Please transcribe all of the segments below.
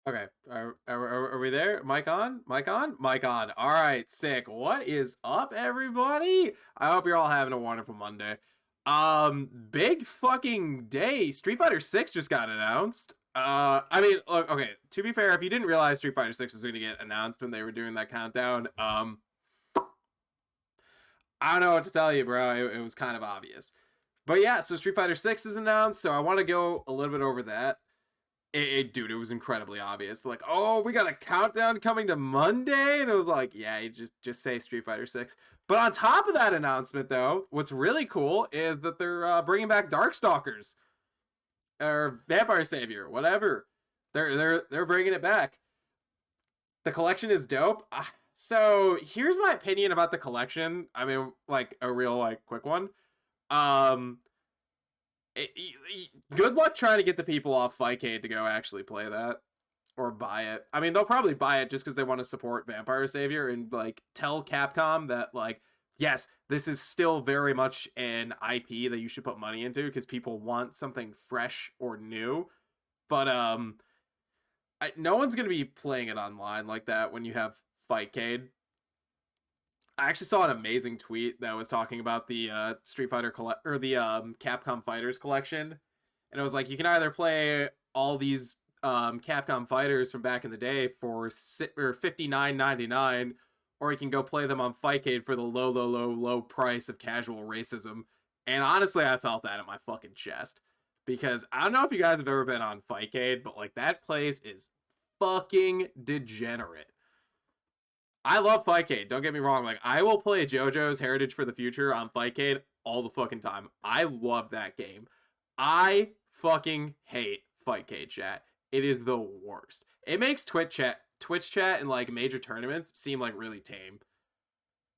Okay, are we there? Mic on? Mic on? Mic on. All right, sick. What is up, everybody? I hope you're all having a wonderful Monday. Big fucking day. Street Fighter 6 just got announced. I mean, look, okay, to be fair, if you didn't realize Street Fighter 6 was going to get announced when they were doing that countdown, I don't know what to tell you, bro. It was kind of obvious. But yeah, so Street Fighter 6 is announced, so I want to go a little bit over that. Dude, it was incredibly obvious. Like, oh, we got a countdown coming to Monday, and it was like, yeah, you just say Street Fighter 6. But on top of that announcement, though, what's really cool is that they're bringing back Darkstalkers or Vampire Savior, whatever. They're bringing it back. The collection is dope. So here's my opinion about the collection. I mean, like a real like quick one. Um, Good luck trying to get the people off Fightcade to go actually play that or buy it. I mean, they'll probably buy it just because they want to support Vampire Savior and like tell Capcom that like, yes, this is still very much an IP that you should put money into because people want something fresh or new. But no one's gonna be playing it online like that when you have Fightcade. I actually saw an amazing tweet that was talking about the Street Fighter or the Capcom Fighters collection, and it was like you can either play all these Capcom Fighters from back in the day for $59.99, or you can go play them on Fightcade for the low price of casual racism. And honestly, I felt that in my fucking chest because I don't know if you guys have ever been on Fightcade, but like that place is fucking degenerate. I love Fightcade. Don't get me wrong. Like, I will play JoJo's Heritage for the Future on Fightcade all the fucking time. I love that game. I fucking hate Fightcade chat. It is the worst. It makes Twitch chat in like major tournaments seem like really tame.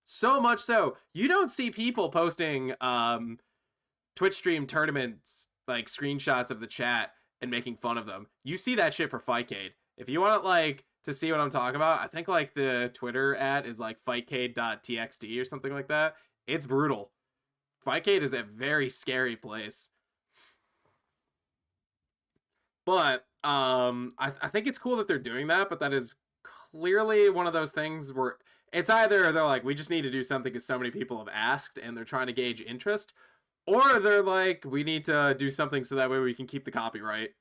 So much so, you don't see people posting Twitch stream tournaments like screenshots of the chat and making fun of them. You see that shit for Fightcade. If you want like to see what I'm talking about, I think like the Twitter ad is like fightcade.txt or something like that. It's brutal. Fightcade is a very scary place. But I think it's cool that they're doing that, but that is clearly one of those things where it's either they're like, we just need to do something because so many people have asked and they're trying to gauge interest, or they're like, we need to do something so that way we can keep the copyright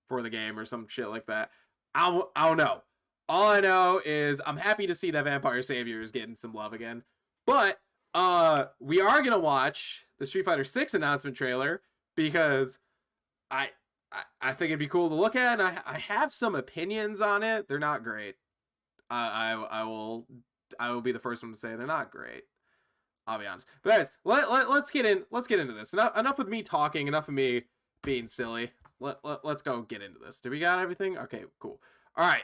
for the game or some shit like that. I don't know. All I know is I'm happy to see that Vampire Savior is getting some love again. But we are gonna watch the Street Fighter 6 announcement trailer because I think it'd be cool to look at, and I have some opinions on it. They're not great. I will be the first one to say they're not great. I'll be honest. But anyways, let's get into this. Enough with me talking. Enough of me being silly. Let's go get into this. Do we got everything? Okay, cool. All right.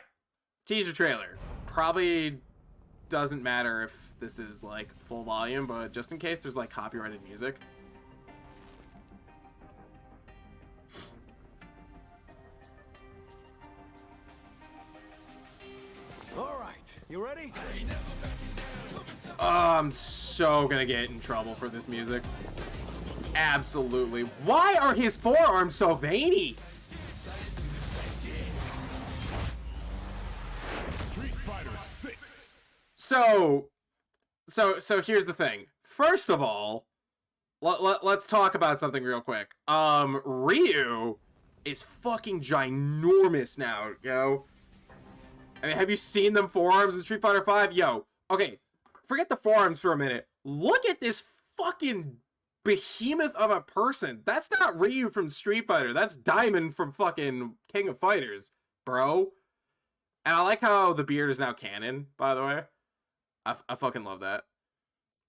Teaser trailer. Probably doesn't matter if this is like full volume, but just in case there's like copyrighted music. All right, you ready? Oh, I'm so gonna get in trouble for this music. Absolutely. Why are his forearms so veiny? Street Fighter 6. So here's the thing. First of all, let's talk about something real quick. Ryu is fucking ginormous now, yo. I mean, have you seen them forearms in Street Fighter 5? Yo, okay, forget the forearms for a minute. Look at this fucking behemoth of a person. That's not Ryu from Street Fighter. That's Diamond from fucking King of Fighters, bro. And I like how the beard is now canon, by the way. I fucking love that.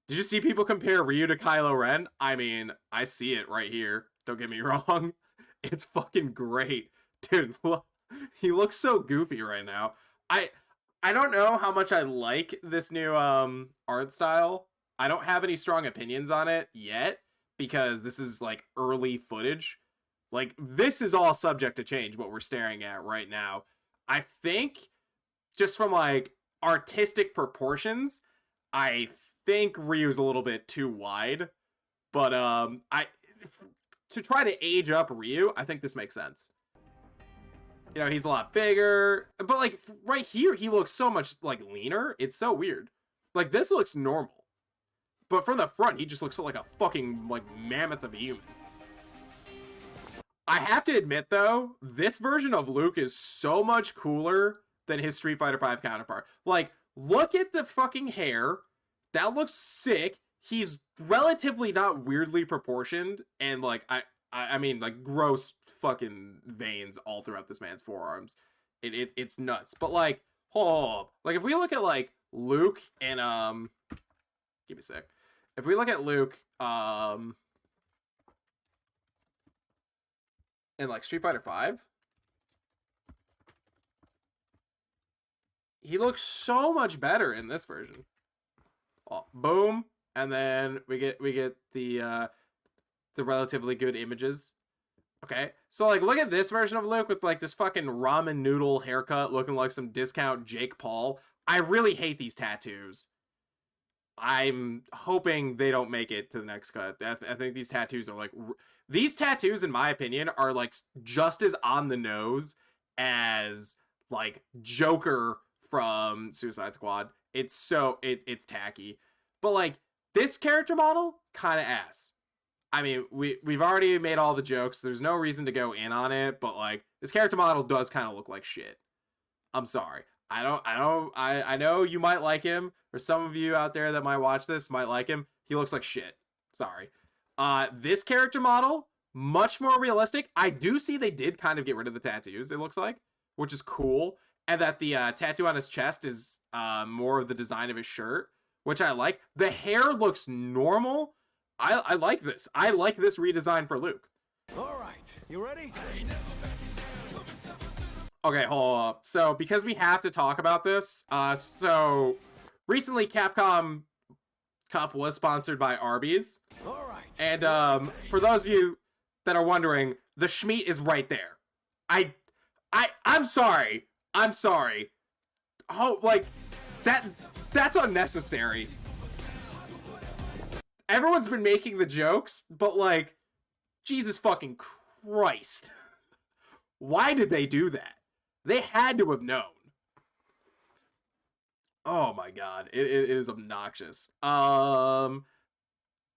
Did you see people compare Ryu to Kylo Ren? I mean, I see it right here. Don't get me wrong. It's fucking great. Dude, look, he looks so goofy right now. I don't know how much I like this new art style. I don't have any strong opinions on it yet because this is like early footage. Like this is all subject to change what we're staring at right now. I think just from like artistic proportions, I think Ryu's a little bit too wide. But to try to age up Ryu, I think this makes sense. You know, he's a lot bigger, but like right here, he looks so much like leaner. It's so weird. Like this looks normal, but from the front, he just looks like a fucking like mammoth of a human. I have to admit though, this version of Luke is so much cooler than his Street Fighter V counterpart. Like, look at the fucking hair. That looks sick. He's relatively not weirdly proportioned, and like I mean like gross fucking veins all throughout this man's forearms. It's nuts. But like, oh, like if we look at like Luke and give me a sec. If we look at Luke in like Street Fighter V, he looks so much better in this version. Oh, boom, and then we get the relatively good images. Okay, so like look at this version of Luke with like this fucking ramen noodle haircut, looking like some discount Jake Paul. I really hate these tattoos. I'm hoping they don't make it to the next cut. I think these tattoos are like these tattoos, in my opinion, are like just as on the nose as like Joker from Suicide Squad. It's so it's tacky, but like this character model kind of ass. I mean, we've already made all the jokes. There's no reason to go in on it, but like this character model does kind of look like shit. I'm sorry. I know you might like him, or some of you out there that might watch this might like him. He looks like shit. Sorry. This character model, much more realistic. I do see they did kind of get rid of the tattoos, it looks like, which is cool. And that the tattoo on his chest is more of the design of his shirt, which I like. The hair looks normal. I like this. I like this redesign for Luke. All right, you ready? Okay, hold up. So, because we have to talk about this, so recently Capcom Cup was sponsored by Arby's. All right. And for those of you that are wondering, the Schmeat is right there. I'm sorry. I'm sorry. Oh, like that's unnecessary. Everyone's been making the jokes, but like, Jesus fucking Christ. Why did they do that? They had to have known. Oh my god, it is obnoxious.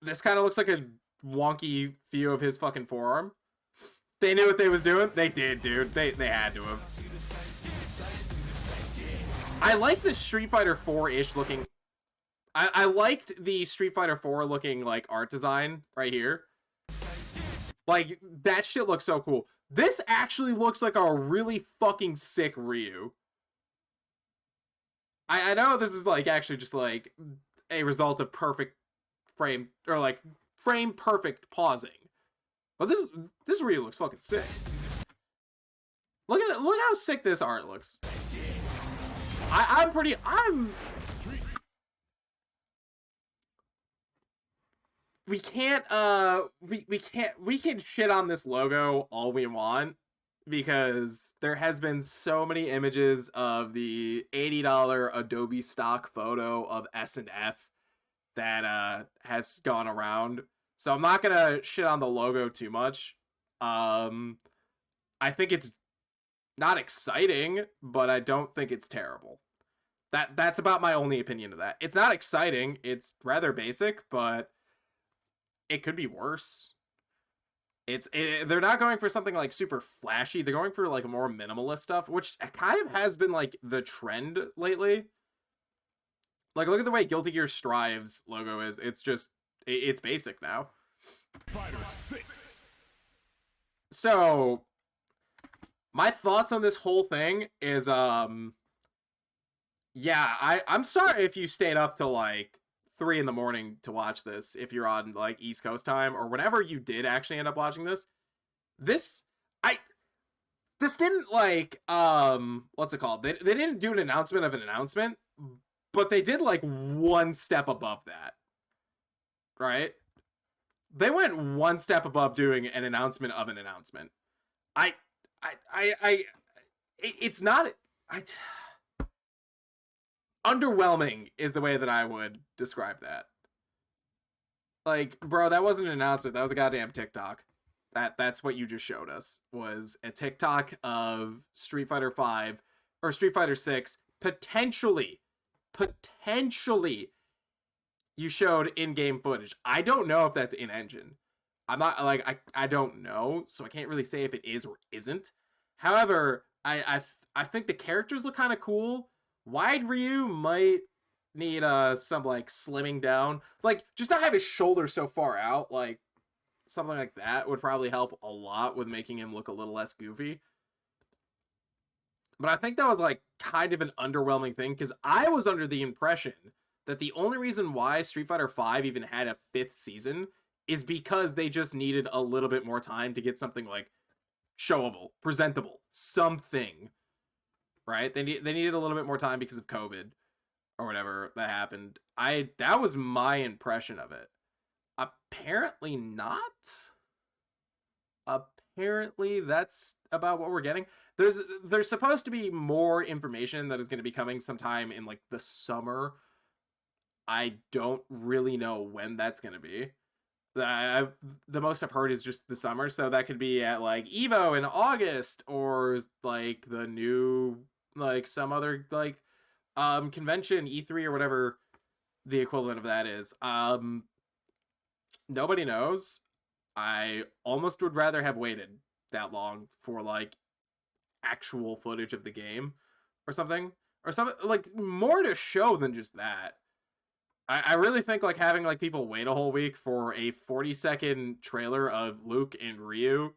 This kind of looks like a wonky view of his fucking forearm. They knew what they was doing. They did, dude. They had to have. I like the Street Fighter 4-ish looking. I liked the Street Fighter 4 looking like art design right here. Like that shit looks so cool. This actually looks like a really fucking sick Ryu. I know this is like actually just like a result of perfect frame or like frame perfect pausing, but this Ryu looks fucking sick. Look at it, look how sick this art looks. We can't we can shit on this logo all we want, because there has been so many images of the $80 Adobe stock photo of S&F that has gone around. So I'm not gonna shit on the logo too much. I think it's not exciting, but I don't think it's terrible. That's about my only opinion of that. It's not exciting, it's rather basic, but it could be worse. They're not going for something like super flashy. They're going for like more minimalist stuff, which kind of has been like the trend lately. Like look at the way Guilty Gear Strive's logo is. It's basic now. Fighter 6. So my thoughts on this whole thing is yeah, I'm sorry if you stayed up till like 3 a.m. to watch this, if you're on like East Coast time, or whenever you did actually end up watching this. This didn't like what's it called? They didn't do an announcement of an announcement, but they did like one step above that. Right? They went one step above doing an announcement of an announcement. It's not underwhelming is the way that I would describe that. Like, bro, that wasn't an announcement. That was a goddamn TikTok. That's what you just showed us, was a TikTok of Street Fighter 5 or Street Fighter 6 potentially you showed in-game footage. I don't know if that's in-engine. I'm not like I don't know, so I can't really say if it is or isn't. However, I think the characters look kind of cool. Wide Ryu might need some like slimming down, like just not have his shoulders so far out. Like something like that would probably help a lot with making him look a little less goofy. But I think that was like kind of an underwhelming thing, because I was under the impression that the only reason why Street Fighter V even had a 5th season is because they just needed a little bit more time to get something like showable, presentable, something, right? They needed a little bit more time because of COVID or whatever that happened. That was my impression of it. Apparently not. Apparently that's about what we're getting. There's supposed to be more information that is going to be coming sometime in like the summer. I don't really know when that's going to be. The most I've heard is just the summer, so that could be at like Evo in August, or like the new like some other like convention, E3 or whatever the equivalent of that is. Nobody knows. I almost would rather have waited that long for like actual footage of the game or something like more to show than just that. I really think like having like people wait a whole week for a 40-second trailer of Luke and Ryu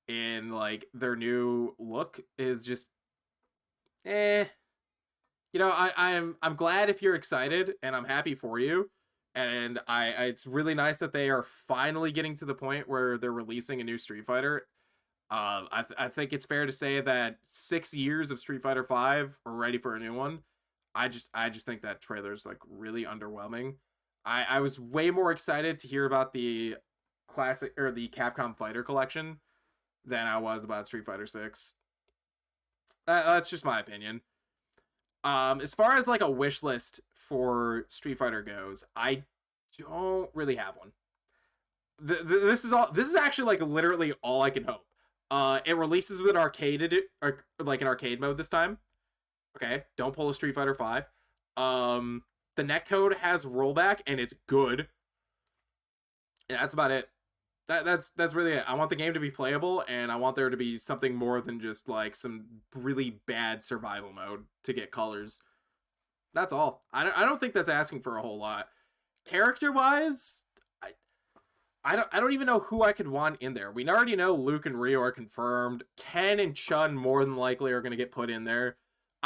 in like their new look is just You know, I'm glad if you're excited, and I'm happy for you. And it's really nice that they are finally getting to the point where they're releasing a new Street Fighter. I think it's fair to say that 6 years of Street Fighter 5 are ready for a new one. I just think that trailer's like really underwhelming. I was way more excited to hear about the classic or the Capcom Fighter collection than I was about Street Fighter 6. That's just my opinion. As far as like a wish list for Street Fighter goes, I don't really have one. This is actually like literally all I can hope. It releases with or like an arcade mode this time. Okay, don't pull a Street Fighter 5. The netcode has rollback and it's good. Yeah, that's about it. That's really it. I want the game to be playable, and I want there to be something more than just like some really bad survival mode to get colors. That's all. I don't think that's asking for a whole lot. Character wise, I don't even know who I could want in there. We already know Luke and Ryu are confirmed. Ken and Chun more than likely are gonna get put in there.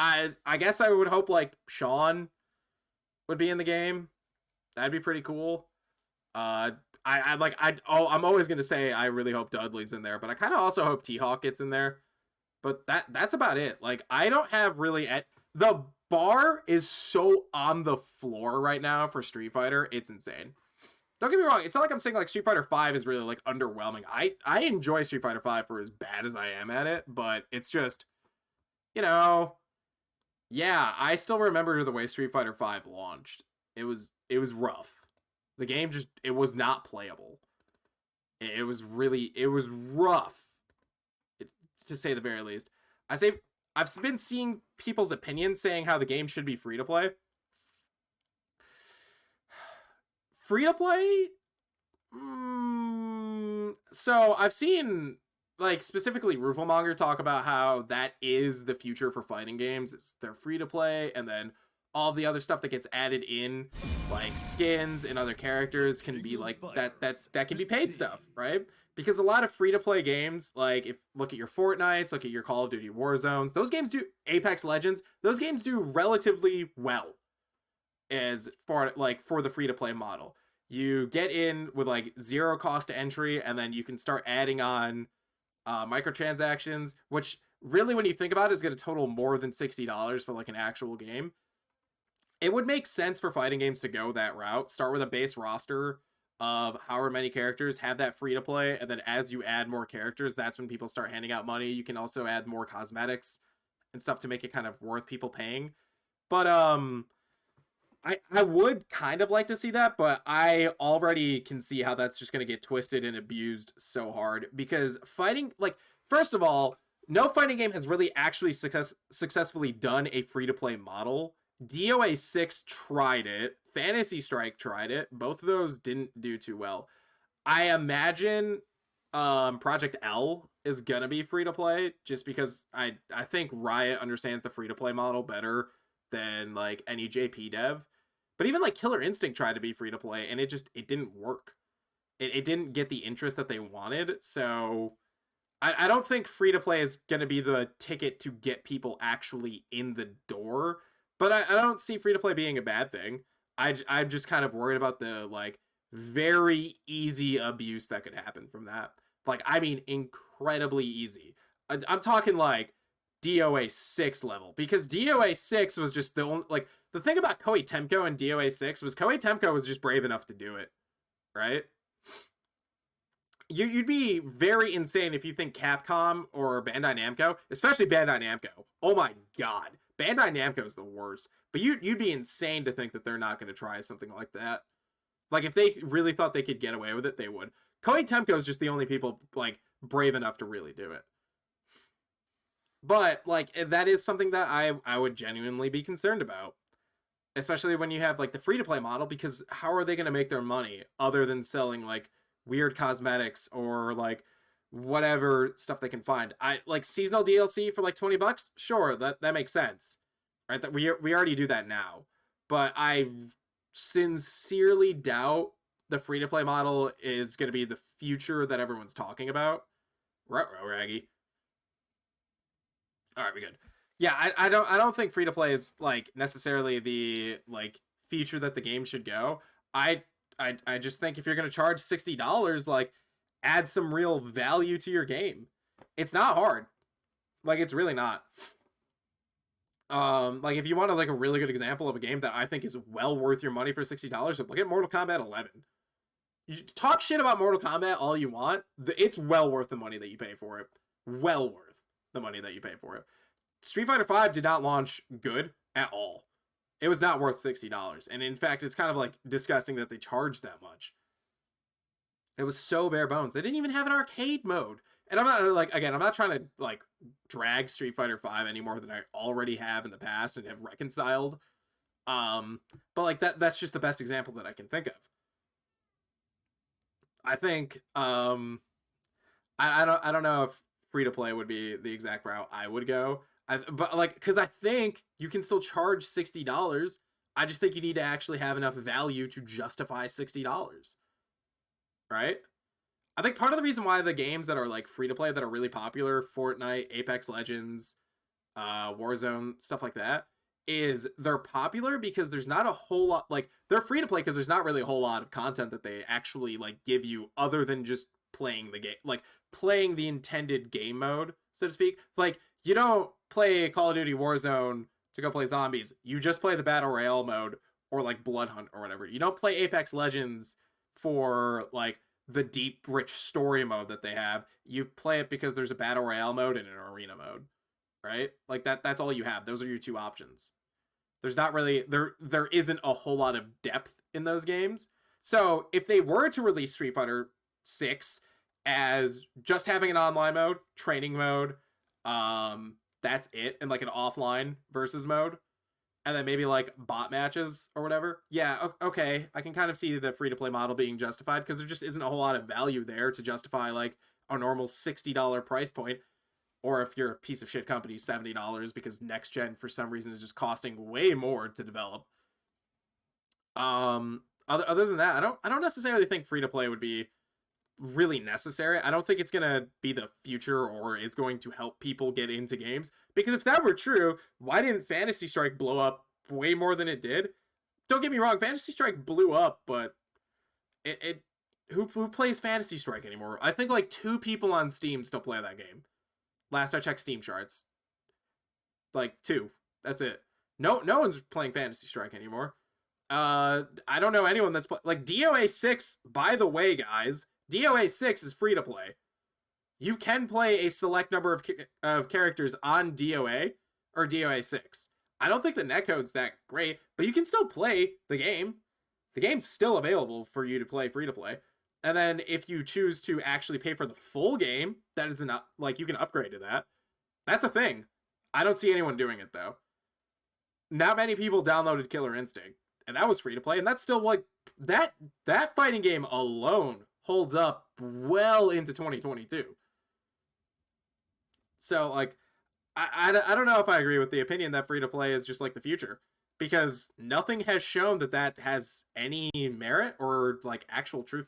I guess I would hope like Sean would be in the game. That'd be pretty cool. I'm always gonna say I really hope Dudley's in there, but I kind of also hope T-Hawk gets in there. But that's about it. Like I don't have really the bar is so on the floor right now for Street Fighter. It's insane. Don't get me wrong. It's not like I'm saying like Street Fighter 5 is really like underwhelming. I enjoy Street Fighter 5 for as bad as I am at it, but it's just, you know, yeah, I still remember the way Street Fighter 5 launched. It was rough. The game just, it was not playable. It was rough, to say the very least. I've been seeing people's opinions saying how the game should be free to play. Free to play? So I've seen like specifically Rooflemonger talk about how that is the future for fighting games. They're free to play, and then all the other stuff that gets added in, like skins and other characters, can be like that can be paid stuff, right? Because a lot of free-to-play games, like if look at your Fortnites, look at your Call of Duty Warzones, those games do Apex Legends, those games do relatively well as far like for the free-to-play model. You get in with like zero cost to entry, and then you can start adding on microtransactions, which really, when you think about it, is going to total more than $60 for like an actual game. It would make sense for fighting games to go that route. Start with a base roster of however many characters, have that free to play, and then as you add more characters, that's when people start handing out money. You can also add more cosmetics and stuff to make it kind of worth people paying. But I would kind of like to see that, but I already can see how that's just going to get twisted and abused so hard because fighting, like, first of all, no fighting game has really actually successfully done a free to play model. DOA 6 tried it, Fantasy Strike tried it. Both of those didn't do too well. I imagine Project L is gonna be free to play just because I think Riot understands the free to play model better than like any JP dev. But even like Killer Instinct tried to be free to play and it didn't work. It didn't get the interest that they wanted. So I don't think free to play is gonna be the ticket to get people actually in the door. But I don't see free to play being a bad thing. I'm just kind of worried about the like very easy abuse that could happen from that. Like, I mean, incredibly easy. I'm talking like DOA 6 level because DOA 6 was just the only, like, the thing about Koei Temco and DOA 6 was Koei Temco was just brave enough to do it, right? You'd be very insane if you think Capcom or Bandai Namco, especially Bandai Namco. Oh my god, Bandai Namco is the worst. But you'd be insane to think that they're not going to try something like that. Like, if they really thought they could get away with it, they would. Koei Temco is just the only people, like, brave enough to really do it. But, like, that is something that I would genuinely be concerned about. Especially when you have, like, the free-to-play model, because how are they going to make their money other than selling, like, weird cosmetics or, like, whatever stuff they can find? Like, seasonal DLC for, like, $20? Sure, that makes sense. Right? That we already do that now. But I sincerely doubt the free-to-play model is going to be the future that everyone's talking about. Ruh-roh, Raggy. All right, we good. Yeah, I don't think free-to-play is like necessarily the like future that the game should go. I just think if you're going to charge $60, like, add some real value to your game. It's not hard. Like, it's really not. Like, if you want like a really good example of a game that I think is well worth your money for $60, look at Mortal Kombat 11. You talk shit about Mortal Kombat all you want, it's well worth the money that you pay for it. Well worth the money that you pay for it. Street Fighter V did not launch good at all. It was not worth $60. And in fact, it's kind of like disgusting that they charged that much. It was so bare bones. They didn't even have an arcade mode. And I'm not like, again, I'm not trying to like drag Street Fighter V any more than I already have in the past and have reconciled. But like that's just the best example that I can think of. I think I don't know if free to play would be the exact route I would go. But like, because I think you can still charge $60. I just think you need to actually have enough value to justify $60. Right? I think part of the reason why the games that are like free to play that are really popular, Fortnite, Apex Legends, Warzone, stuff like that, is they're popular because there's not a whole lot, like, they're free to play because there's not really a whole lot of content that they actually like give you other than just playing the game, like playing the intended game mode, so to speak. Like, you don't play Call of Duty Warzone to go play zombies. You just play the Battle Royale mode or like Blood Hunt or whatever. You don't play Apex Legends for like the deep, rich story mode that they have. You play it because there's a Battle Royale mode and an arena mode, right? Like that's all you have. Those are your two options. There's not really, there isn't a whole lot of depth in those games. So if they were to release Street Fighter 6 as just having an online mode, training mode, that's it, and like an offline versus mode, and then maybe like bot matches or whatever, yeah, okay, I can kind of see the free-to-play model being justified because there just isn't a whole lot of value there to justify like a normal $60 price point. Or if you're a piece of shit company, $70 because next gen for some reason is just costing way more to develop. Other than that, I don't necessarily think free to play would be really necessary. I don't think it's gonna be the future or is going to help people get into games, because if that were true, why didn't Fantasy Strike blow up way more than it did? Don't get me wrong, Fantasy Strike blew up, but who plays Fantasy Strike anymore? I think like 2 people on Steam still play that game. Last I checked Steam charts. Like 2. That's it. No one's playing Fantasy Strike anymore. I don't know anyone that's like DOA 6, by the way, guys. DOA 6 is free to play. You can play a select number of characters on DOA or DOA 6. I don't think the netcode's that great, but you can still play the game. The game's still available for you to play free to play. And then if you choose to actually pay for the full game, that is not like you can upgrade to that. That's a thing. I don't see anyone doing it though. Not many people downloaded Killer Instinct, and that was free to play, and that's still like that fighting game alone holds up well into 2022. So like I don't know if I agree with the opinion that free to play is just like the future, because nothing has shown that has any merit or like actual truth